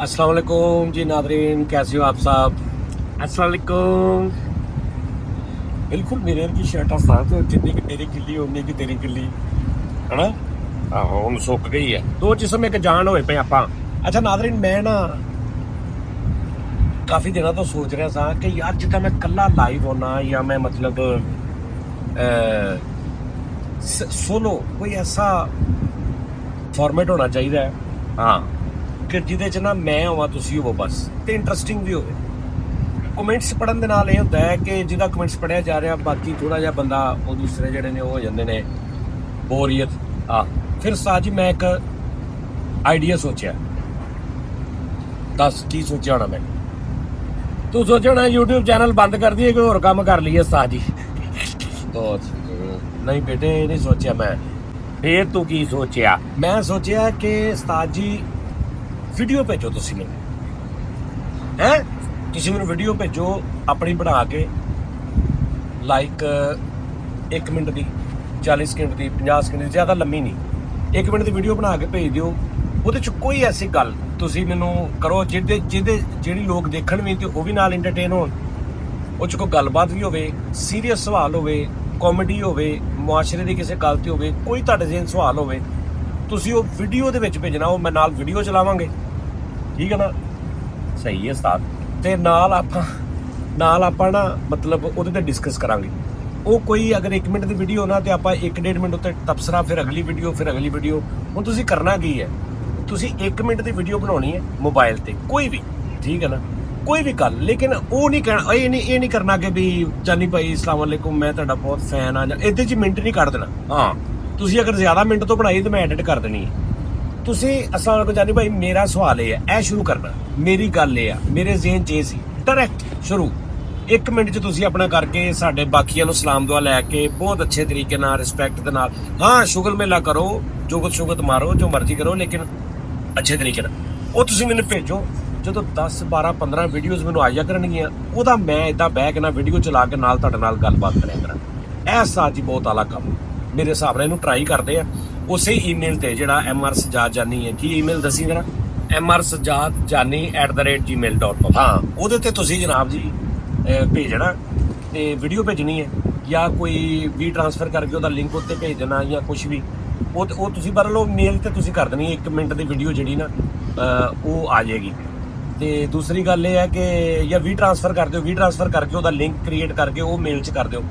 अस्सलाम वालेकुम जी नादरीन, कैसे हो आप सब। अस्सलाम वालेकुम। बिल्कुल मेरे की शर्ट साथ जिन्नी की तेरी गिल्ली उन्नी की तेरी गिल्ली है ना। आहो हुण सुक गई है, दो जिसम एक जान होए पे आपां। अच्छा नादरीन, मैं ना काफी दिनों तो सोच रहा था कि यार जिदा मैं कला लाइव होना या मैं मतलब सोलो कोई ऐसा फॉर्मेट होना चाहिए। हाँ कि ਜਿਹਦੇ ਚ ਨਾ ਮੈਂ ਹੋਵਾਂ ਤੁਸੀਂ ਹੋਵੋ ਬਸ ਤੇ ਇੰਟਰਸਟਿੰਗ ਵੀ ਹੋਵੇ। ਕਮੈਂਟਸ ਪੜਨ ਦੇ ਨਾਲ ਇਹ ਹੁੰਦਾ ਹੈ ਕਿ ਜਿਹਦਾ ਕਮੈਂਟਸ ਪੜਿਆ ਜਾ ਰਿਹਾ ਬਾਕੀ ਥੋੜਾ ਜਿਹਾ ਬੰਦਾ ਉਹ ਦੂਸਰੇ ਜਿਹੜੇ ਨੇ ਉਹ ਹੋ ਜਾਂਦੇ ਨੇ ਬੋਰੀਅਤ। ਫਿਰ ਸਾਜ ਮੈਂ ਇੱਕ ਆਈਡੀਆ ਸੋਚਿਆ। ਦੱਸ ਕੀ ਸੋਚਿਆ ਹੋਣਾ ਮੈਂ? ਤੂੰ ਸੋਚਿਆ ਹੋਣਾ YouTube ਚੈਨਲ ਬੰਦ ਕਰ ਦਈਏ ਕੋਈ ਹੋਰ ਕੰਮ ਕਰ ਲਈਏ ਸਾਜ ਜੀ। ਨਹੀਂ ਬੇਟੇ ਇਹ ਨਹੀਂ ਸੋਚਿਆ ਮੈਂ। ਫੇਰ ਤੂੰ ਕੀ ਸੋਚਿਆ? ਮੈਂ ਸੋਚਿਆ ਕਿ ਉਸਤਾਦ ਜੀ ਵੀਡੀਓ ਭੇਜੋ ਤੁਸੀਂ ਮੈਨੂੰ। ਹੈ ਤੁਸੀਂ ਮੈਨੂੰ ਵੀਡੀਓ ਭੇਜੋ ਆਪਣੀ ਬਣਾ ਕੇ ਲਾਈਕ 1 ਮਿੰਟ ਦੀ 40 ਸਕਿੰਟ ਦੀ 50 ਸਕਿੰਟ ਦੀ, ਜ਼ਿਆਦਾ ਲੰਮੀ ਨਹੀਂ। 1 ਮਿੰਟ ਦੀ ਵੀਡੀਓ ਬਣਾ ਕੇ ਭੇਜ ਦਿਓ। ਉਹਦੇ 'ਚ ਕੋਈ ਐਸੀ ਗੱਲ ਤੁਸੀਂ ਮੈਨੂੰ ਕਰੋ ਜਿਹੜੀ ਲੋਕ ਦੇਖਣ ਵੀ ਤੇ ਉਹ ਵੀ ਨਾਲ ਇੰਟਰਟੇਨ ਹੋਣ। ਉਹ 'ਚ ਕੋਈ ਗੱਲਬਾਤ ਵੀ ਹੋਵੇ, ਸੀਰੀਅਸ ਸਵਾਲ ਹੋਵੇ, ਕਾਮੇਡੀ ਹੋਵੇ, ਮੁਆਸ਼ਰੇ ਦੀ ਕਿਸੇ ਗੱਲ ਤੇ ਹੋਵੇ, ਕੋਈ ਤੁਹਾਡੇ ਜਿਹੇ ਸਵਾਲ ਹੋਵੇ, ਤੁਸੀਂ ਉਹ ਵੀਡੀਓ ਦੇ ਵਿੱਚ ਭੇਜਣਾ। ਉਹ ਮੈਂ ਨਾਲ ਵੀਡੀਓ ਚਲਾਵਾਂਗੇ, ਠੀਕ ਹੈ ਨਾ। ਸਹੀ ਹੈ ਉਸਤਾਦ। ਤੇ ਨਾਲ ਆਪਾਂ ਨਾ ਮਤਲਬ ਉਹਦੇ ਤੇ ਡਿਸਕਸ ਕਰਾਂਗੇ। ਉਹ ਕੋਈ ਅਗਰ 1 ਮਿੰਟ ਦੀ ਵੀਡੀਓ ਨਾ ਤੇ ਆਪਾਂ 1-1.5 ਮਿੰਟ ਉੱਤੇ ਤਬਸਰਾ, ਫਿਰ ਅਗਲੀ ਵੀਡੀਓ, ਫਿਰ ਅਗਲੀ ਵੀਡੀਓ। ਹੁਣ ਤੁਸੀਂ ਕਰਨਾ ਕੀ ਹੈ, ਤੁਸੀਂ 1 ਮਿੰਟ ਦੀ ਵੀਡੀਓ ਬਣਾਉਣੀ ਹੈ ਮੋਬਾਈਲ ਤੇ ਕੋਈ ਵੀ, ਠੀਕ ਹੈ ਨਾ, ਕੋਈ ਵੀ ਗੱਲ। ਲੇਕਿਨ ਉਹ ਨਹੀਂ ਕਹਿਣਾ, ਇਹ ਨਹੀਂ ਕਰਨਾ ਕਿ ਵੀ ਜਾਨੀ ਭਾਈ ਅਸਲਾਮ ਵਾਲੇਕੁਮ ਮੈਂ ਤੁਹਾਡਾ ਬਹੁਤ ਫੈਨ ਆ, ਜਾਂ ਇਹਦੇ 'ਚ ਮਿੰਟ ਨਹੀਂ ਕੱਢ ਦੇਣਾ। ਹਾਂ ਤੁਸੀਂ ਅਗਰ ਜ਼ਿਆਦਾ ਮਿੰਟ ਤੋਂ ਬਣਾਈ ਤਾਂ ਮੈਂ ਐਡਿਟ ਕਰ ਦੇਣੀ ਹੈ। ਤੁਸੀਂ ਅਸਲਾਮ ਵਾਲੇਕੁਮ ਜਾਨੀ ਭਾਈ ਮੇਰਾ ਸਵਾਲ ਇਹ ਹੈ, ਇਹ ਸ਼ੁਰੂ ਕਰਨਾ। ਮੇਰੀ ਗੱਲ ਇਹ ਆ, ਮੇਰੇ ਜ਼ਿਹਨ 'ਚ ਇਹ ਸੀ, ਡਾਇਰੈਕਟ ਸ਼ੁਰੂ 1 ਮਿੰਟ 'ਚ ਤੁਸੀਂ ਆਪਣਾ ਕਰਕੇ ਸਾਡੇ ਬਾਕੀਆਂ ਨੂੰ ਸਲਾਮ ਦੁਆ ਲੈ ਕੇ ਬਹੁਤ ਅੱਛੇ ਤਰੀਕੇ ਨਾਲ, ਰਿਸਪੈਕਟ ਦੇ ਨਾਲ। ਹਾਂ ਸ਼ੁਗਲ ਮੇਲਾ ਕਰੋ, ਜੁਗਤ ਮਾਰੋ, ਜੋ ਮਰਜ਼ੀ ਕਰੋ, ਲੇਕਿਨ ਅੱਛੇ ਤਰੀਕੇ ਨਾਲ ਉਹ ਤੁਸੀਂ ਮੈਨੂੰ ਭੇਜੋ। ਜਦੋਂ 10 12 15 ਵੀਡੀਓਜ਼ ਮੈਨੂੰ ਆਇਆ ਕਰਨਗੀਆਂ, ਉਹਦਾ ਮੈਂ ਇਦਾਂ ਬਹਿ ਕੇ ਨਾ ਵੀਡੀਓ ਚਲਾ ਕੇ ਨਾਲ ਤੁਹਾਡੇ ਨਾਲ ਗੱਲਬਾਤ ਕਰਿਆ ਕਰਾਂ। ਇਹ ਸਾਜ ਜੀ ਬਹੁਤ ਆਲਾ ਕੰਮ ਮੇਰੇ ਹਿਸਾਬ ਨਾਲ। ਇਹਨੂੰ ਟਰਾਈ ਕਰਦੇ ਆ ਉਸੇ ਈਮੇਲ ਤੇ ਜਿਹੜਾ MR Sajjad Jani ਹੈ। ਕੀ ਈਮੇਲ ਦੱਸੀ ਜਰਾ? mrsajjadjani@gmail.com। ਹਾਂ ਉਹਦੇ ਤੇ ਤੁਸੀਂ ਜਨਾਬ ਜੀ ਭੇਜਣਾ ਤੇ ਵੀਡੀਓ ਭੇਜਣੀ ਹੈ, ਜਾਂ ਕੋਈ ਵੀ ਟ੍ਰਾਂਸਫਰ ਕਰਕੇ ਉਹਦਾ ਲਿੰਕ ਉੱਤੇ ਭੇਜ ਦੇਣਾ, ਜਾਂ ਕੁਝ ਵੀ। ਉਹ ਤੁਸੀਂ ਪਰ ਲਓ ਮੇਲ ਤੇ ਤੁਸੀਂ ਕਰ ਦੇਣੀ 1 ਮਿੰਟ ਦੀ ਵੀਡੀਓ ਜਿਹੜੀ ਨਾ ਉਹ ਆ ਜਾਏਗੀ। ਤੇ ਦੂਸਰੀ ਗੱਲ ਇਹ ਹੈ ਕਿ ਜਾਂ ਵੀ ਟ੍ਰਾਂਸਫਰ ਕਰ ਦਿਓ, ਵੀ ਟ੍ਰਾਂਸਫਰ ਕਰਕੇ ਉਹਦਾ ਲਿੰਕ ਕ੍ਰੀਏਟ ਕਰਕੇ ਉਹ ਮੇਲ 'ਚ ਕਰ ਦਿਓ।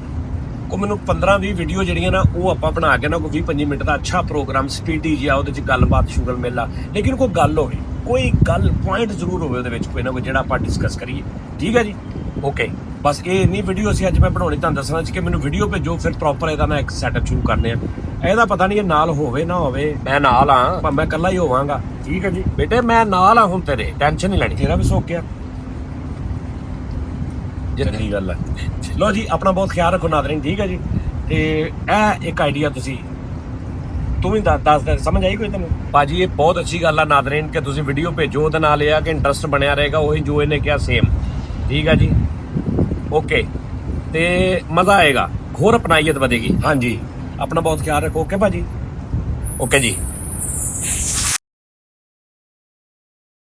ਉਹ ਮੈਨੂੰ 15-20 ਵੀਡੀਓ ਜਿਹੜੀਆਂ ਨਾ ਉਹ ਆਪਾਂ ਬਣਾ ਕੇ ਨਾ ਕੋਈ 20-25 ਮਿੰਟ ਦਾ ਅੱਛਾ ਪ੍ਰੋਗਰਾਮ ਸਪੀਡੀ ਜਿਹਾ, ਉਹਦੇ 'ਚ ਗੱਲਬਾਤ, ਸ਼ੁਗਲ ਮੇਲਾ, ਲੇਕਿਨ ਕੋਈ ਗੱਲ ਹੋਵੇ, ਕੋਈ ਗੱਲ ਪੁਆਇੰਟ ਜ਼ਰੂਰ ਹੋਵੇ ਉਹਦੇ ਵਿੱਚ, ਕੋਈ ਨਾ ਕੋਈ ਜਿਹੜਾ ਆਪਾਂ ਡਿਸਕਸ ਕਰੀਏ। ਠੀਕ ਹੈ ਜੀ, ਓਕੇ। ਬਸ ਇਹ ਇੰਨੀ ਵੀਡੀਓ ਸੀ ਅੱਜ ਮੈਂ ਬਣਾਉਣੀ, ਤੁਹਾਨੂੰ ਦੱਸਣਾ ਸੀ ਕਿ ਮੈਨੂੰ ਵੀਡੀਓ ਭੇਜੋ, ਫਿਰ ਪ੍ਰੋਪਰ ਇਹਦਾ ਨਾ ਇੱਕ ਸੈਟਅਪ ਸ਼ੁਰੂ ਕਰਨੇ ਆ। ਇਹਦਾ ਪਤਾ ਨਹੀਂ ਇਹ ਨਾਲ ਹੋਵੇ ਨਾ ਹੋਵੇ, ਮੈਂ ਨਾਲ ਆ, ਮੈਂ ਇਕੱਲਾ ਹੀ ਹੋਵਾਂਗਾ। ਠੀਕ ਹੈ ਜੀ ਬੇਟੇ, ਮੈਂ ਨਾਲ ਆ ਹੁਣ, ਤੇਰੇ ਟੈਨਸ਼ਨ ਨਹੀਂ ਲੈਣੀ, ਤੇਰਾ ਵੀ ਸੁੱਕ ਗਿਆ। ਚੰਗੀ ਗੱਲ ਹੈ। ਲੋ ਜੀ ਆਪਣਾ ਬਹੁਤ ਖਿਆਲ ਰੱਖੋ ਨਾਜ਼ਰੀਨ, ਠੀਕ ਹੈ ਜੀ। ਤੇ ਇਹ ਇੱਕ ਆਈਡੀਆ ਤੂੰ ਵੀ ਦੱਸ ਦੇ, ਸਮਝ ਆਈ ਕੋਈ ਤੈਨੂੰ? ਭਾਜੀ ਇਹ ਬਹੁਤ ਅੱਛੀ ਗੱਲ ਆ ਨਾਜ਼ਰੀਨ ਕਿ ਤੁਸੀਂ ਵੀਡੀਓ ਭੇਜੋ, ਉਹਦੇ ਨਾਲ ਇਹ ਆ ਕਿ ਇੰਟਰਸਟ ਬਣਿਆ ਰਹੇਗਾ, ਉਹੀ ਜੋ ਇਹਨੇ ਕਿਹਾ ਸੇਮ। ਠੀਕ ਹੈ ਜੀ, ਓਕੇ। ਤੇ ਮਜ਼ਾ ਆਏਗਾ, ਹੋਰ ਅਪਣਾਈਅਤ ਵਧੇਗੀ। ਹਾਂਜੀ ਆਪਣਾ ਬਹੁਤ ਖਿਆਲ ਰੱਖੋ। ਓਕੇ ਭਾਜੀ, ਓਕੇ ਜੀ।